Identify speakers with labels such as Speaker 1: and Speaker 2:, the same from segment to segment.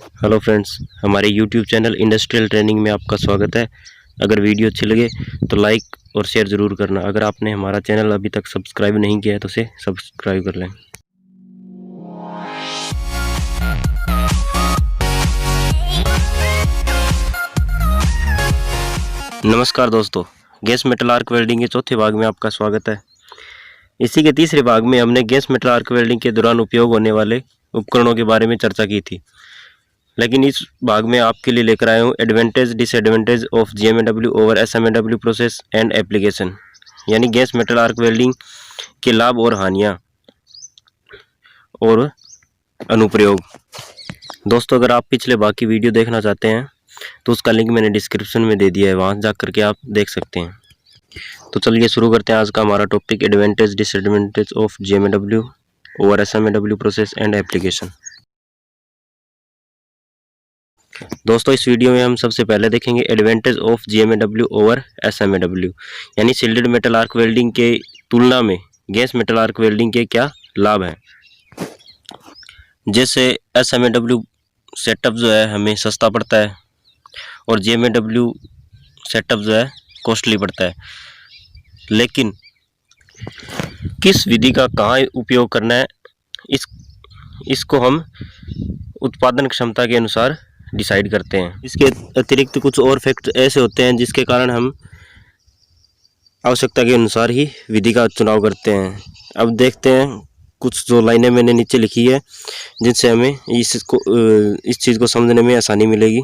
Speaker 1: Hello friends, हमारे YouTube channel industrial training में आपका स्वागत है। अगर वीडियो अच्छी लगे तो लाइक और शेयर ज़रूर करना। अगर आपने हमारा चैनल अभी तक सब्सक्राइब नहीं किया है तो उसे सब्सक्राइब कर लें। नमस्कार दोस्तों, गैस मेटल आर्क वेल्डिंग के चौथे भाग में आपका स्वागत है। इसी के तीसरे भाग में हमने गैस मेटल आर्क वेल्डिंग के दौरान उपयोग होने वाले उपकरणों के बारे में चर्चा की थी, लेकिन इस भाग में आपके लिए लेकर आया हूँ advantage disadvantage of GMAW over SMAW process and application, यानी गैस मेटल आर्क वेल्डिंग के लाभ और हानियाँ और अनुप्रयोग। दोस्तों, अगर आप पिछले भाग की वीडियो देखना चाहते हैं तो उसका लिंक मैंने डिस्क्रिप्शन में दे दिया है, वहाँ जा करके आप देख सकते हैं। तो चलिए शुरू करते हैं आज का हमारा topic, advantage disadvantage of GMAW over SMAW process and application. दोस्तों, इस वीडियो में हम सबसे पहले देखेंगे advantage of GMAW over SMAW, यानी शिल्डेड मेटल आर्क वेल्डिंग के तुलना में गैस मेटल आर्क वेल्डिंग के क्या लाभ हैं। जैसे SMAW सेटअप जो है हमें सस्ता पड़ता है और GMAW सेटअप जो है कॉस्टली पड़ता है, लेकिन किस विधि का कहाँ उपयोग करना है इसको हम उत्पादन क्षमता के अनुसार डिसाइड करते हैं। इसके अतिरिक्त कुछ और फैक्ट ऐसे होते हैं जिसके कारण हम आवश्यकता के अनुसार ही विधि का चुनाव करते हैं। अब देखते हैं कुछ जो लाइनें मैंने नीचे लिखी है जिनसे हमें इस चीज़ को समझने में आसानी मिलेगी।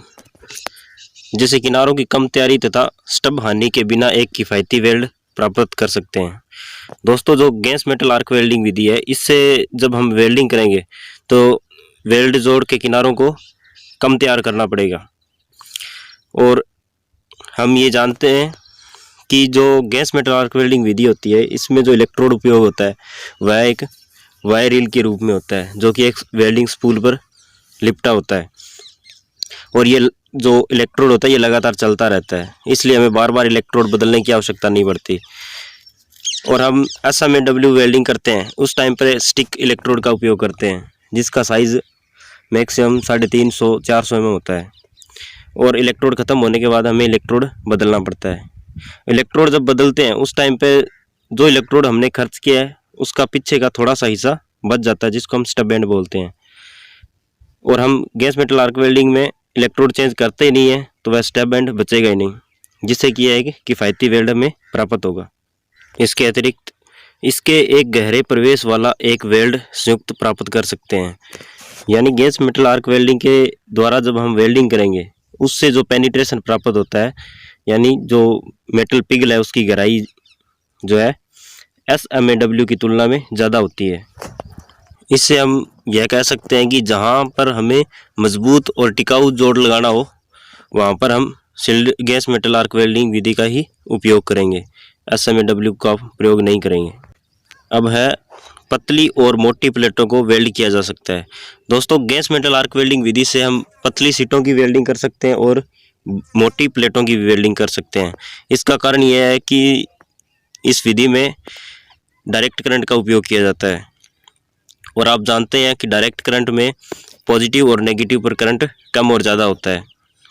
Speaker 1: जैसे किनारों की कम तैयारी तथा स्टब हानि के बिना एक किफ़ायती वेल्ड प्राप्त कर सकते हैं। दोस्तों, जो गैस मेटल आर्क वेल्डिंग विधि है, इससे जब हम वेल्डिंग करेंगे तो वेल्ड जोड़ के किनारों को कम तैयार करना पड़ेगा। और हम ये जानते हैं कि जो गैस मेटल आर्क वेल्डिंग विधि होती है, इसमें जो इलेक्ट्रोड उपयोग होता है वह एक वायर रील के रूप में होता है, जो कि एक वेल्डिंग स्पूल पर लिपटा होता है। और ये जो इलेक्ट्रोड होता है ये लगातार चलता रहता है, इसलिए हमें बार बार इलेक्ट्रोड बदलने की आवश्यकता नहीं पड़ती। और हम SMAW वेल्डिंग करते हैं उस टाइम पर स्टिक इलेक्ट्रोड का उपयोग करते हैं, जिसका साइज़ मैक्सिमम 350-400 mm होता है। और इलेक्ट्रोड ख़त्म होने के बाद हमें इलेक्ट्रोड बदलना पड़ता है। इलेक्ट्रोड जब बदलते हैं उस टाइम पे जो इलेक्ट्रोड हमने खर्च किया है उसका पीछे का थोड़ा सा हिस्सा बच जाता है, जिसको हम स्टब एंड बोलते हैं। और हम गैस मेटल आर्क वेल्डिंग में इलेक्ट्रोड चेंज करते ही नहीं है तो वह स्टब एंड बचेगा ही नहीं, जिससे कि यह एक किफ़ायती वेल्ड हमें प्राप्त होगा। इसके अतिरिक्त इसके एक गहरे प्रवेश वाला एक वेल्ड संयुक्त प्राप्त कर सकते हैं, यानी गैस मेटल आर्क वेल्डिंग के द्वारा जब हम वेल्डिंग करेंगे उससे जो पेनिट्रेशन प्राप्त होता है, यानी जो मेटल पिघल है उसकी गहराई जो है SMAW की तुलना में ज़्यादा होती है। इससे हम यह कह सकते हैं कि जहाँ पर हमें मजबूत और टिकाऊ जोड़ लगाना हो वहाँ पर हम गैस मेटल आर्क वेल्डिंग विधि का ही उपयोग करेंगे, SMAW का प्रयोग नहीं करेंगे। अब है पतली और मोटी प्लेटों को वेल्ड किया जा सकता है। दोस्तों, गैस मेटल आर्क वेल्डिंग विधि से हम पतली सीटों की वेल्डिंग कर सकते हैं और मोटी प्लेटों की वेल्डिंग कर सकते हैं। इसका कारण यह है कि इस विधि में डायरेक्ट करंट का उपयोग किया जाता है, और आप जानते हैं कि डायरेक्ट करंट में पॉजिटिव और नेगेटिव पर करंट कम और ज़्यादा होता है,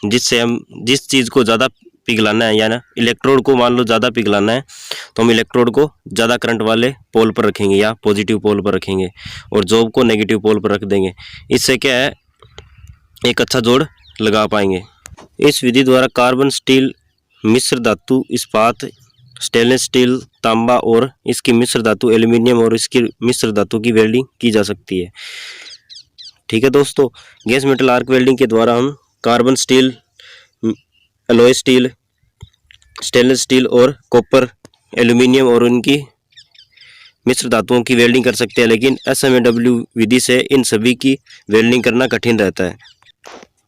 Speaker 1: जिससे हम जिस चीज़ को ज़्यादा पिघलाना है, या ना इलेक्ट्रोड को मान लो ज़्यादा पिघलाना है तो हम इलेक्ट्रोड को ज़्यादा करंट वाले पोल पर रखेंगे या पॉजिटिव पोल पर रखेंगे, और जॉब को नेगेटिव पोल पर रख देंगे। इससे क्या है, एक अच्छा जोड़ लगा पाएंगे। इस विधि द्वारा कार्बन, स्टील, मिश्र धातु, इस्पात, स्टेनलेस स्टील, तांबा और इसकी मिश्र धातु एल्यूमिनियम और इसकी मिश्र धातु की वेल्डिंग की जा सकती है। ठीक है दोस्तों, गैस मेटल आर्क वेल्डिंग के द्वारा हम carbon steel, alloy steel, stainless steel और कॉपर, एल्यूमिनियम और उनकी मिश्र धातुओं की वेल्डिंग कर सकते हैं, लेकिन SMAW विधि से इन सभी की वेल्डिंग करना कठिन रहता है।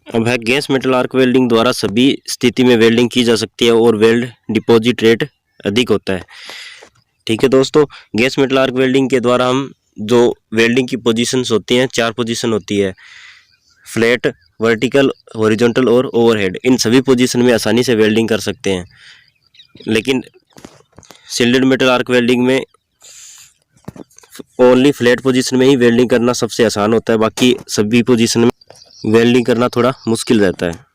Speaker 1: अब है गैस मेटल आर्क वेल्डिंग द्वारा सभी स्थिति में वेल्डिंग की जा सकती है और वेल्ड डिपॉजिट रेट अधिक होता है। ठीक है दोस्तों, गैस मेटल आर्क वेल्डिंग के द्वारा हम जो वेल्डिंग की पोजीशंस होती हैं, 4 पोजीशन होती है, फ्लैट, वर्टिकल, हॉरिजॉन्टल और ओवरहेड। इन सभी पोजीशन में आसानी से वेल्डिंग कर सकते हैं, लेकिन शिल्डेड मेटल आर्क वेल्डिंग में ओनली फ्लैट पोजीशन में ही वेल्डिंग करना सबसे आसान होता है, बाकी सभी पोजीशन में वेल्डिंग करना थोड़ा मुश्किल रहता है।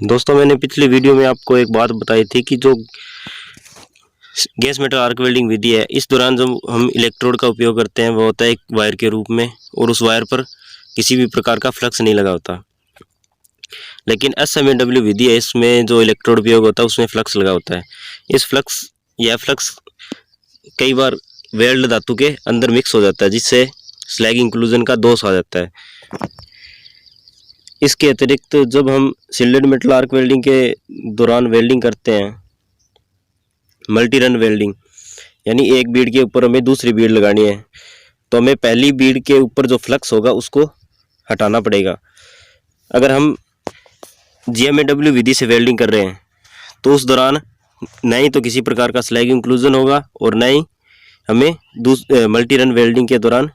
Speaker 1: दोस्तों मैंने पिछली वीडियो में आपको एक बात बताई थी कि जो गैस मेटल आर्क वेल्डिंग विधि है, इस दौरान जो हम इलेक्ट्रोड का उपयोग करते हैं वो होता है एक वायर के रूप में, और उस वायर पर किसी भी प्रकार का फ्लक्स नहीं लगा होता। लेकिन SMAW विधि है, इसमें जो इलेक्ट्रोड उपयोग होता है उसमें फ्लक्स लगा होता है। इस फ्लक्स कई बार वेल्ड धातु के अंदर मिक्स हो जाता है, जिससे स्लैग इंक्लूजन का दोष आ जाता है। इसके अतिरिक्त जब हम शिल्डेड मेटल आर्क वेल्डिंग के दौरान वेल्डिंग करते हैं, मल्टी रन वेल्डिंग, यानी एक बीड के ऊपर हमें दूसरी बीड लगानी है, तो हमें पहली बीड के ऊपर जो फ्लक्स होगा उसको हटाना पड़ेगा। अगर हम GMAW विधि से वेल्डिंग कर रहे हैं तो उस दौरान न ही तो किसी प्रकार का स्लैग इंक्लूजन होगा और न ही हमें मल्टी रन वेल्डिंग के दौरान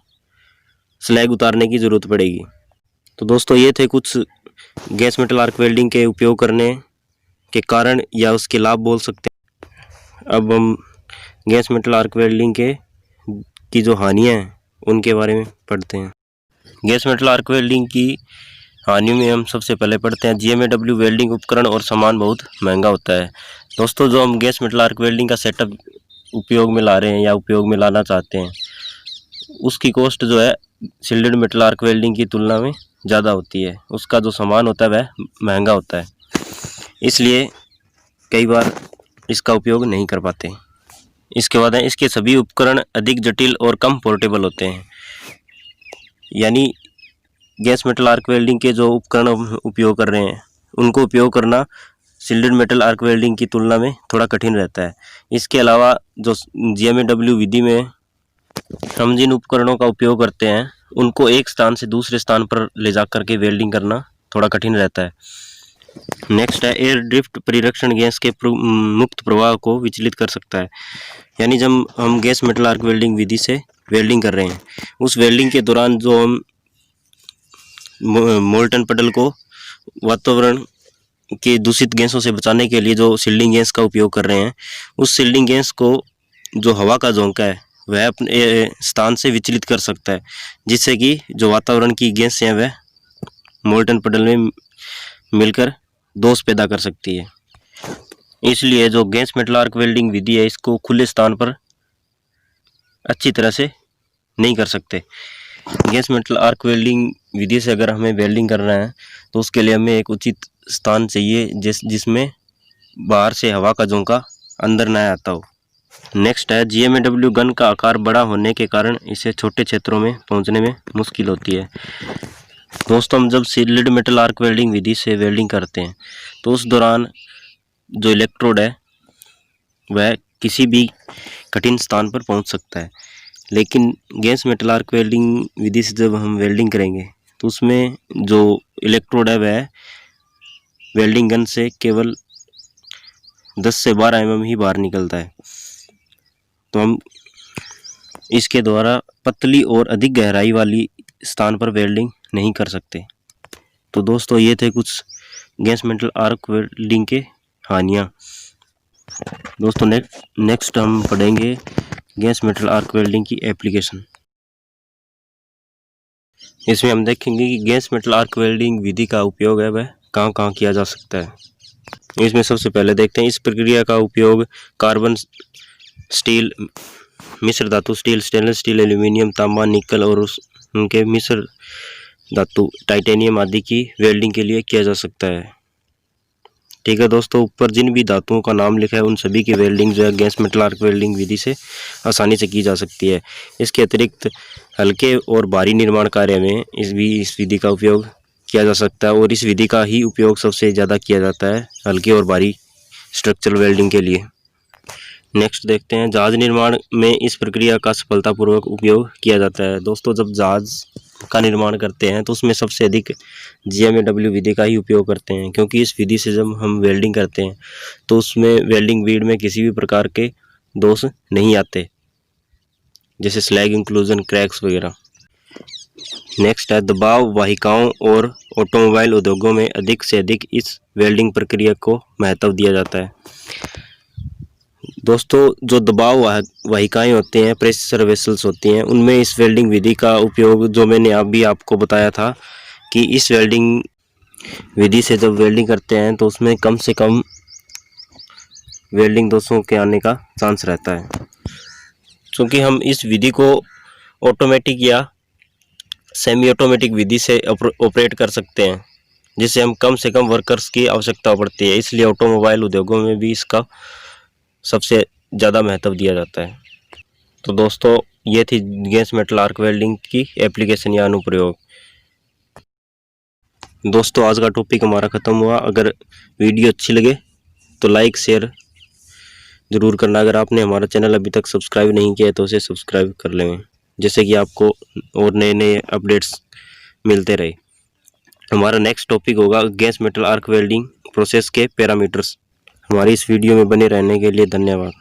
Speaker 1: स्लैग उतारने की ज़रूरत पड़ेगी। तो दोस्तों ये थे कुछ गैस मेटल आर्क वेल्डिंग के उपयोग करने के कारण या उसके लाभ बोल सकते हैं। अब हम गैस मेटल आर्क वेल्डिंग की जो हानियाँ हैं उनके बारे में पढ़ते हैं। गैस मेटल आर्क वेल्डिंग की हानियों में हम सबसे पहले पढ़ते हैं GMAW वेल्डिंग उपकरण और सामान बहुत महंगा होता है। दोस्तों जो हम गैस मेटल आर्क वेल्डिंग का सेटअप उपयोग में ला रहे हैं या उपयोग में लाना चाहते हैं, उसकी कॉस्ट जो है शिल्डेड मेटल आर्क वेल्डिंग की तुलना में ज़्यादा होती है। उसका जो सामान होता है वह महंगा होता है, इसलिए कई बार इसका उपयोग नहीं कर पाते। इसके बाद है इसके सभी उपकरण अधिक जटिल और कम पोर्टेबल होते हैं, यानी गैस मेटल आर्क वेल्डिंग के जो उपकरण उपयोग कर रहे हैं उनको उपयोग करना शिल्डेड मेटल आर्क वेल्डिंग की तुलना में थोड़ा कठिन रहता है। इसके अलावा जो GMAW विधि में हम जिन उपकरणों का उपयोग करते हैं उनको एक स्थान से दूसरे स्थान पर ले जाकर के वेल्डिंग करना थोड़ा कठिन रहता है। नेक्स्ट है एयर ड्रिफ्ट परिरक्षण गैस के मुक्त प्रवाह को विचलित कर सकता है, यानी जब हम गैस मेटल आर्क वेल्डिंग विधि से वेल्डिंग कर रहे हैं उस वेल्डिंग के दौरान जो हम मोल्टन पडल को वातावरण के दूषित गैसों से बचाने के लिए जो शील्डिंग गैस का उपयोग कर रहे हैं, उस शील्डिंग गैस को जो हवा का झोंका है वह अपने स्थान से विचलित कर सकता है, जिससे कि जो वातावरण की गैस है वह मोल्टन पडल में मिलकर दोष पैदा कर सकती है। इसलिए जो गैस मेटल आर्क वेल्डिंग विधि है इसको खुले स्थान पर अच्छी तरह से नहीं कर सकते। गैस मेटल आर्क वेल्डिंग विधि से अगर हमें वेल्डिंग करना है तो उसके लिए हमें एक उचित स्थान चाहिए जिसमें बाहर से हवा का झोंका अंदर न आता हो। नेक्स्ट है GMAW गन का आकार बड़ा होने के कारण इसे छोटे क्षेत्रों में पहुंचने में मुश्किल होती है। दोस्तों हम जब शिल्डेड मेटल आर्क वेल्डिंग विधि से वेल्डिंग करते हैं तो उस दौरान जो इलेक्ट्रोड है वह किसी भी कठिन स्थान पर पहुंच सकता है, लेकिन गैस मेटल आर्क वेल्डिंग विधि से जब हम वेल्डिंग करेंगे तो उसमें जो इलेक्ट्रोड है वह वेल्डिंग गन से केवल 10 से 12 mm ही बाहर निकलता है, तो हम इसके द्वारा पतली और अधिक गहराई वाली स्थान पर वेल्डिंग नहीं कर सकते। तो दोस्तों ये थे कुछ गैस मेटल आर्क वेल्डिंग के हानियाँ। दोस्तों नेक्स्ट हम पढ़ेंगे गैस मेटल आर्क वेल्डिंग की एप्लीकेशन। इसमें हम देखेंगे कि गैस मेटल आर्क वेल्डिंग विधि का उपयोग है वह कहाँ कहाँ किया जा सकता है। इसमें सबसे पहले देखते हैं इस प्रक्रिया का उपयोग कार्बन, स्टील, मिश्र धातु स्टील, स्टेनलेस स्टील, एल्यूमिनियम, तांबा, निकल और उनके मिश्र धातु टाइटेनियम आदि की वेल्डिंग के लिए किया जा सकता है। ठीक है दोस्तों, ऊपर जिन भी धातुओं का नाम लिखा है उन सभी की वेल्डिंग जो है गैस मेटल आर्क वेल्डिंग विधि से आसानी से की जा सकती है। इसके अतिरिक्त हल्के और भारी निर्माण कार्य में इस विधि का उपयोग किया जा सकता है, और इस विधि का ही उपयोग सबसे ज़्यादा किया जाता है हल्के और भारी स्ट्रक्चरल वेल्डिंग के लिए। नेक्स्ट देखते हैं जहाज निर्माण में इस प्रक्रिया का सफलतापूर्वक उपयोग किया जाता है। दोस्तों जब जहाज का निर्माण करते हैं तो उसमें सबसे अधिक GMAW विधि का ही उपयोग करते हैं, क्योंकि इस विधि से जब हम वेल्डिंग करते हैं तो उसमें वेल्डिंग बीड में किसी भी प्रकार के दोष नहीं आते, जैसे स्लैग इंक्लूजन, क्रैक्स वगैरह। नेक्स्ट है दबाव वाहिकाओं और ऑटोमोबाइल उद्योगों में अधिक से अधिक इस वेल्डिंग प्रक्रिया को महत्व दिया जाता है। दोस्तों जो दबाव वाहिकाएं होती हैं, प्रेशर वेसल्स होती हैं, उनमें इस वेल्डिंग विधि का उपयोग जो मैंने अभी आपको बताया था कि इस वेल्डिंग विधि से जब वेल्डिंग करते हैं तो उसमें कम से कम वेल्डिंग दोषों के आने का चांस रहता है, क्योंकि हम इस विधि को ऑटोमेटिक या सेमी ऑटोमेटिक विधि से ऑपरेट कर सकते हैं, जिससे हम कम से कम वर्कर्स की आवश्यकता पड़ती है। इसलिए ऑटोमोबाइल उद्योगों में भी इसका सबसे ज़्यादा महत्व दिया जाता है। तो दोस्तों, ये थी गैस मेटल आर्क वेल्डिंग की एप्लीकेशन या अनुप्रयोग। दोस्तों, आज का टॉपिक हमारा ख़त्म हुआ। अगर वीडियो अच्छी लगे तो लाइक शेयर ज़रूर करना। अगर आपने हमारा चैनल अभी तक सब्सक्राइब नहीं किया है तो उसे सब्सक्राइब कर लें, जैसे कि आपको और नए नए अपडेट्स मिलते रहे। हमारा नेक्स्ट टॉपिक होगा gas metal arc welding process के पैरामीटर्स। हमारी इस वीडियो में बने रहने के लिए धन्यवाद।